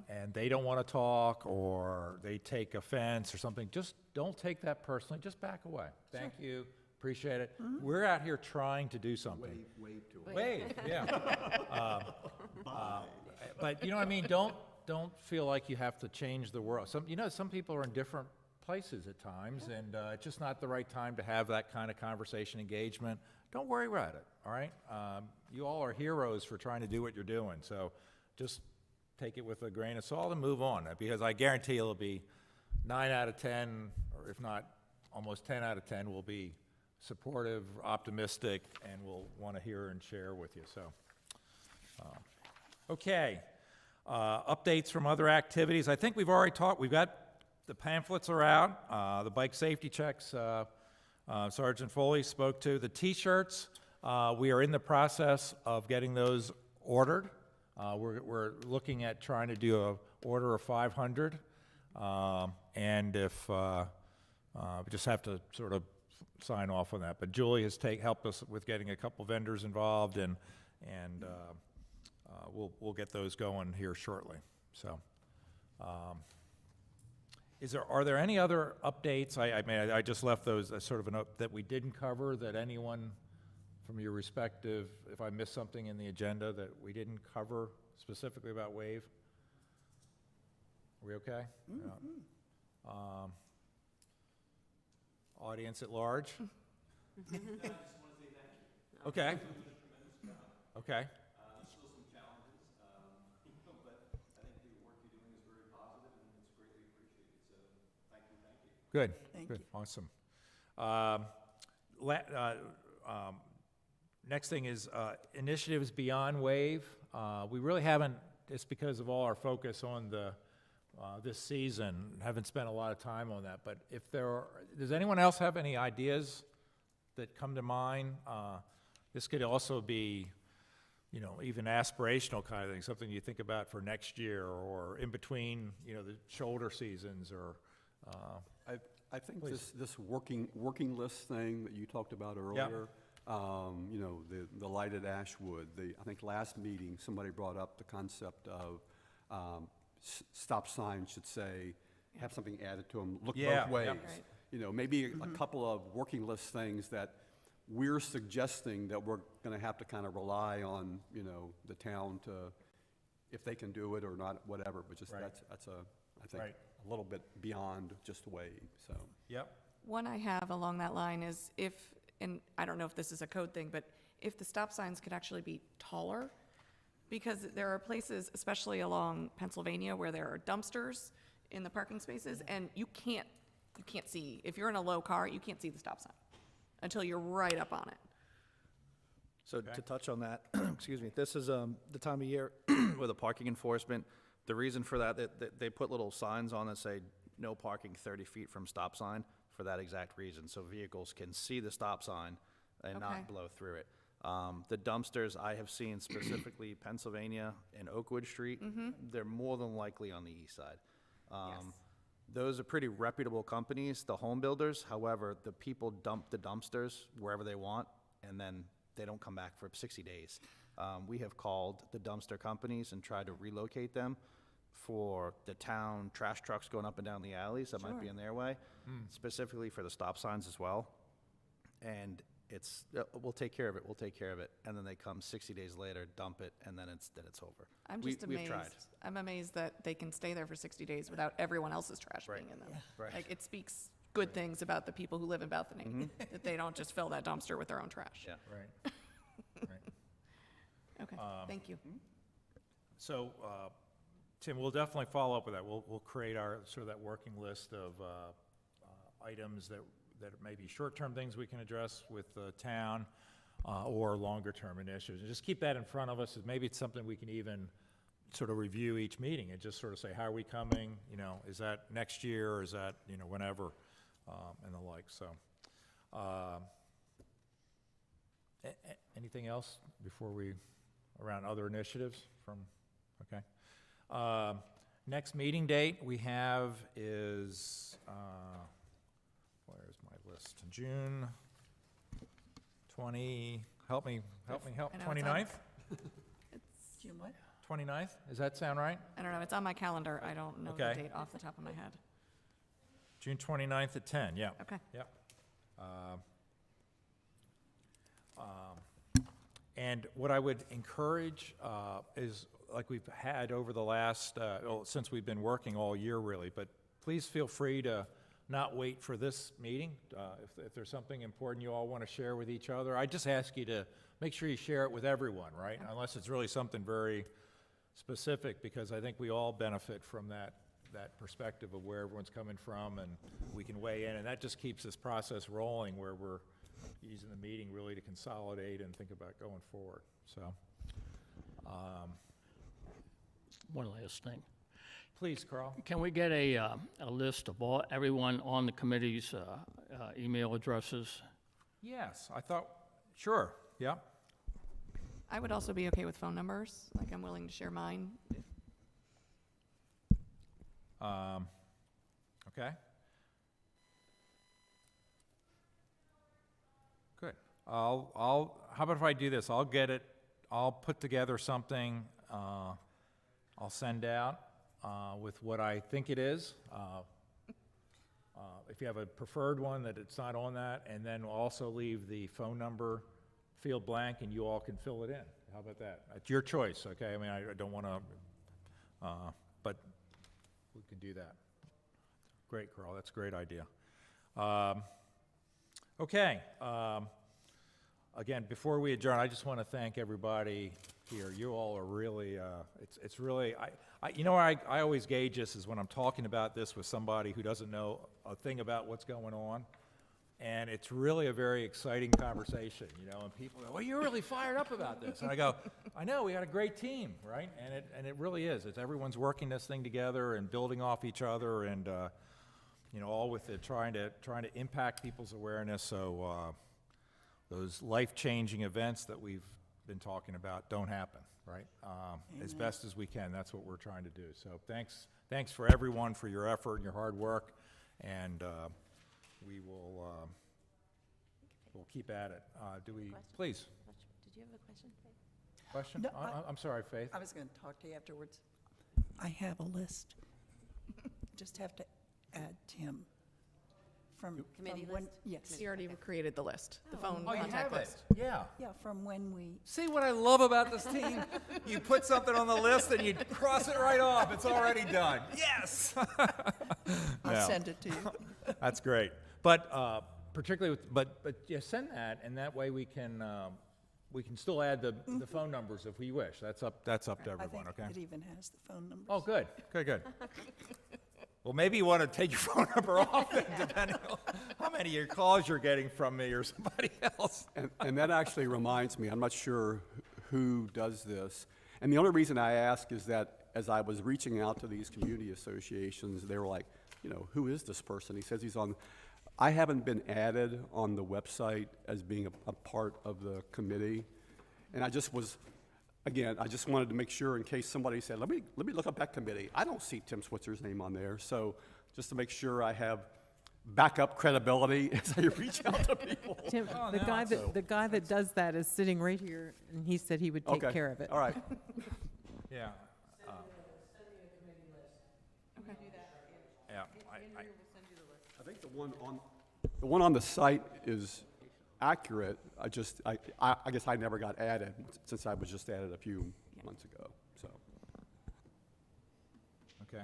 And they don't want to talk, or they take offense or something, just don't take that personally. Just back away. Thank you. Appreciate it. We're out here trying to do something. Wave to it. Wave, yeah. But you know what I mean? Don't feel like you have to change the world. Some people are in different places at times, and it's just not the right time to have that kind of conversation engagement. Don't worry about it, all right? You all are heroes for trying to do what you're doing, so just take it with a grain of salt and move on, because I guarantee it'll be 9 out of 10, or if not almost 10 out of 10 will be supportive, optimistic, and will want to hear and share with you. So, okay. Updates from other activities. I think we've already talked. We've got the pamphlets are out. The bike safety checks, Sergeant Foley spoke to. The T-shirts, we are in the process of getting those ordered. We're looking at trying to do an order of 500. And if We just have to sort of sign off on that. But Julie has helped us with getting a couple vendors involved, and we'll get those going here shortly. So, are there any other updates? I just left those as sort of a note that we didn't cover, that anyone from your respective, if I missed something in the agenda that we didn't cover specifically about WAVE? Are we okay? Yeah. Audience at large? Okay. Okay. There's still some challenges, but I think the work you're doing is very positive and it's greatly appreciated. So thank you, thank you. Good. Thank Good. you. Awesome. Next thing is initiatives beyond WAVE. We really haven't, it's because of all our focus on this season, haven't spent a lot of time on that. But if does anyone else have any ideas that come to mind? This could also be, even aspirational kind of thing, something you think about for next year or in between, the shoulder seasons or. I think Please. this working list thing that you talked about earlier, the lighted ash wood, I think last meeting, somebody brought up the concept of stop signs should say, have something added to them, look Yeah, both ways. yep. Right. Maybe a couple of working list things that we're suggesting that we're gonna have to kind of rely on, the town to, if they can do it or not, whatever, but just Right. that's I think, Right. a little bit beyond just WAVE, so. Yep. One I have along that line is and I don't know if this is a code thing, but if the stop signs could actually be taller, because there are places, especially along Pennsylvania, where there are dumpsters in the parking spaces, and you can't see, if you're in a low car, you can't see the stop sign until you're right up on it. So to touch on that, excuse me, this is the time of year with the parking enforcement. The reason for that, they put little signs on that say, no parking 30 feet from stop sign for that exact reason, so vehicles can see the stop sign and Okay. not blow through it. The dumpsters I have seen specifically Pennsylvania and Oakwood Street, they're more than likely on the east side. Yes. Those are pretty reputable companies, the home builders. However, the people dump the dumpsters wherever they want, and then they don't come back for 60 days. We have called the dumpster companies and tried to relocate them for the town trash trucks going up and down the alleys that might be in their way, specifically for the stop signs as well. And it's, we'll take care of it, and then they come 60 days later, dump it, and then it's over. I'm just We've amazed. tried. I'm amazed that they can stay there for 60 days without everyone else's trash Right. being in them. Right. Like, it speaks good things about the people who live in Bethany, that they don't just fill that dumpster with their own trash. Yeah. Right. Right. Okay, thank you. So, Tim, we'll definitely follow up with that. We'll create our, sort of that working list of items that may be short-term things we can address with the town or longer-term initiatives. And just keep that in front of us. Maybe it's something we can even sort of review each meeting and just sort of say, how are we coming? Is that next year or is that, whenever, and the like. So, anything else before we, around other initiatives from, okay. Next meeting date we have is, where's my list? June 20, help me, I know it's 29th? June what? 29th, does that sound right? I don't know, it's on my calendar. I don't know the Okay. date off the top of my head. June 29th at 10, yeah. Okay. Yep. And what I would encourage is, like we've had over the last, since we've been working all year really, but please feel free to not wait for this meeting. If there's something important you all want to share with each other, I just ask you to make sure you share it with everyone, right? Unless it's really something very specific, because I think we all benefit from that perspective of where everyone's coming from, and we can weigh in, and that just keeps this process rolling where we're using the meeting really to consolidate and think about going forward. So, One last thing. please, Carl. Can we get a list of everyone on the committee's email addresses? Yes, I thought, sure, yeah. I would also be okay with phone numbers. Like, I'm willing to share mine. Okay. how about if I do this? I'll put together something, I'll send out, with what I think it is. If you have a preferred one that it's not on that, and then we'll also leave the phone number field blank and you all can fill it in. How about that? It's your choice, okay? I mean, I don't want to, but we can do that. Great, Carl, that's a great idea. Okay, again, before we adjourn, I just want to thank everybody here. You all are really, it's really, you know, I always gauge this is when I'm talking about this with somebody who doesn't know a thing about what's going on. And it's really a very exciting conversation, you know, and people go, well, you're really fired up about this. And I go, I know, we got a great team, right? And it really is. It's everyone's working this thing together and building off each other and, you know, all with it, trying to impact people's awareness so those life-changing events that we've been talking about don't happen, right? As best as we can, that's what we're trying to do. So thanks for everyone for your effort and your hard work, and we will we'll keep at it. Do we, please? Did you have a question, Faith? Question? No, I'm sorry, Faith. I was going to talk to you afterwards. I have a list. Just have to add Tim from Committee when. list? Yes. He already created the list, the phone Oh, you contact have it? list. Yeah. Yeah, from when we, See what I love about this team? You put something on the list and you cross it right off. It's already done. Yes! I'll send it to you. That's great. But particularly, but yeah, send that, and that way we can still add the phone numbers if we wish. That's up to everyone, I okay? think it even has the phone numbers. Oh, good. Well, maybe you want to take your phone number off, then, depending on how many of your calls you're getting from me or somebody else. And that actually reminds me, I'm not sure who does this. And the only reason I ask is that as I was reaching out to these community associations, they were like, you know, who is this person? He says he's on, I haven't been added on the website as being a part of the committee. And I just was, again, I just wanted to make sure in case somebody said, let me look up that committee. I don't see Tim Switzer's name on there. So just to make sure I have backup credibility as I reach out to people. Tim, Oh, the no, guy so- the guy that does that is sitting right here, and he said he would take Okay, care of it. all right. Yeah. Okay. Yeah. I think the one on the site is accurate. I guess I never got added since I was just added a few months ago, so. Okay.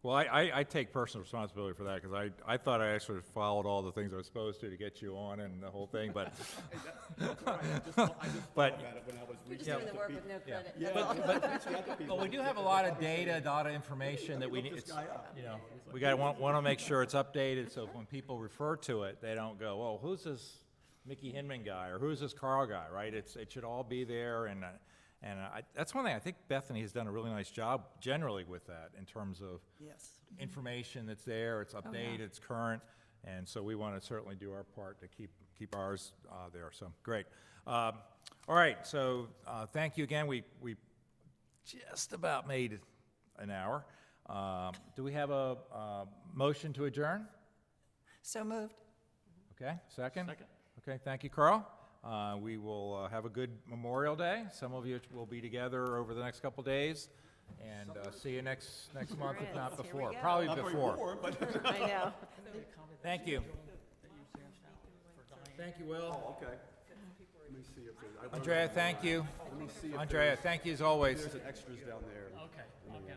Well, I take personal responsibility for that, because I thought I actually followed all the things I was supposed to get you on and the whole thing, but. But, Just doing the work with no credit. but we do have a lot of data information that we need, you know, we want to make sure it's updated, so when people refer to it, they don't go, oh, who's this Mickey Hinman guy, or who's this Carl guy, right? It should all be there, and that's one thing, I think Bethany has done a really nice job generally with that, in terms of Yes. information that's there, it's updated, it's current, and so we want to certainly do our part to keep ours there, so, great. All right, so thank you again. We just about made an hour. Do we have a motion to adjourn? So moved. Okay, second? Second. Okay, thank you, Carl. We will have a good Memorial Day. Some of you will be together over the next couple days, and see you next month, if not Here we before. go. Probably before. I know. Thank you. Thank you, Will. Okay. Let me see if there's, Andrea, thank you. let me see if Andrea, thank you as always. there's extras down there. Okay.